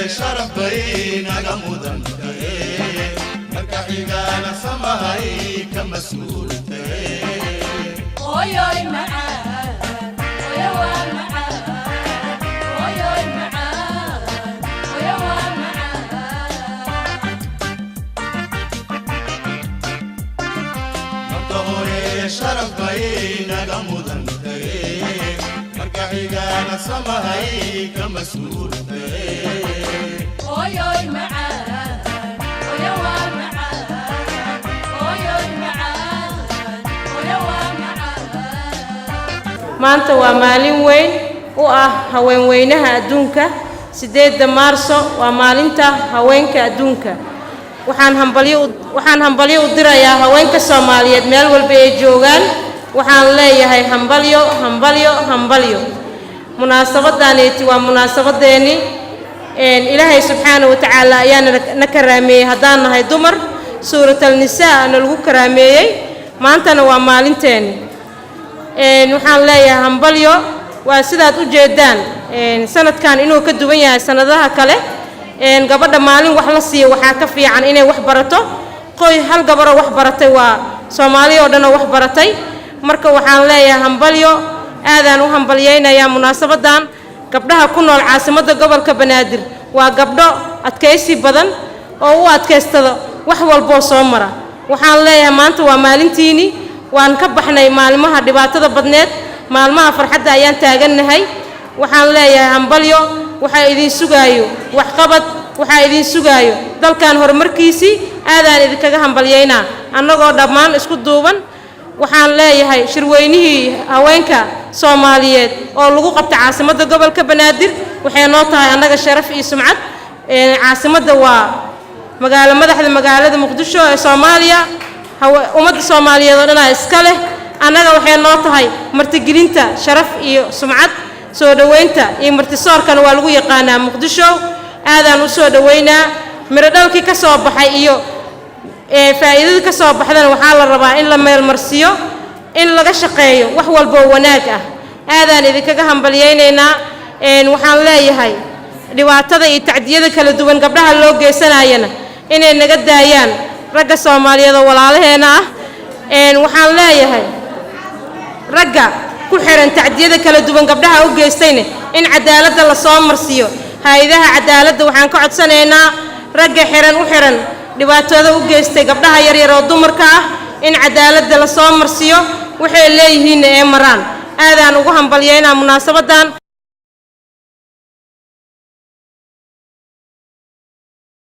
شرف بينا مدن مركحينا سماهي كمسؤول وياي معاه ويا معاه وياي معاه ويا معاه مطهوري شرف بينا مدن مركحينا سماهي كمسؤول وياي معاه ويا معاه وياي معاه ويا maanta waa maalin weyn u ah haweenweynaha adduunka 8 Maarso waa maalinta haweenka adduunka waxaan hambalyo u dirayaa haweenka Soomaaliyeed meel walba ay joogaan waxaan leeyahay hambalyo munaasabadaaniti waa munaasabadeeni ilaahay subxaanahu wa ta'ala ayaana na karaameeyay hadaan nahay dumar suuratul nisaa lagu karaameeyay maantana waa maalinteeni waxaan leeyahay hambalyo waa sidaad u jeedaan sanadkan inuu ka duwan yahay sanadaha kale gabadha maalin wax la siiyo waxa ka fiican inay wax barato qoy hal gabar wax baratay waa Soomaaliya oo dhan wax baratay marka waxaan leeyahay hambalyo aadaan u hambalyeynaya munaasabadan gabdhaha ku nool caasimadda gobolka Banaadir waa gabdho adkaysi badan oo u adkaystada wax walba soo mara waxaan leeyahay maanta waa maalintiini waan ka baxnay maalmaha dhibaatada badneed maalmaha farxadda ayaan taaganahay waxaan leeyahay hambalyo waxa idin sugaayo wax qabad waxa idin sugaayo dalkan horumarkiisi aadaan idinkaga hambalyeynaa annagoo dhammaan isku duuban waxaan leeyahay shirweynihii haweenka Soomaaliyeed oo lagu qabtay caasimadda gobolka Banaadir waxay noo tahay annaga sharaf iyo sumcad caasimadda waa madaxda magaalada Muqdisho ee Soomaaliya ummadda Soomaaliyeed oo dhan iska leh annaga waxay noo tahay martigelinta sharaf iyo sumcad soo dhaweynta iyo martisoorkan waa lagu yaqaanaa Muqdisho aadaan u soo dhaweynaa miro dhalkii ka soo baxay iyo faa'iidada ka soo baxdana waxa la rabaa in la meel marsiyo in laga shaqeeyo wax walba wanaag ah aadaan idinkaga hambalyeynaa waxaan leeyahay dhibaatada iyo tacdiyada kala duwan gabdhaha loo geysanayana inay naga daayaan ragga Soomaaliyeed oo walaalaheena ah waxaan leeyahay ragga ku xiran tacdiyada kala duwan gabdhaha u geystayna in cadaaladda la soo marsiyo hay'adaha cadaaladda waxaan ka codsanaynaa ragga xiran u xiran dhibaatada u geystay gabdhaha yar yar oo dumarka ah in cadaaladda la soo marsiyo waxay leeyihiin ee maraan aadaan ugu hambalyeynaa munaasabadan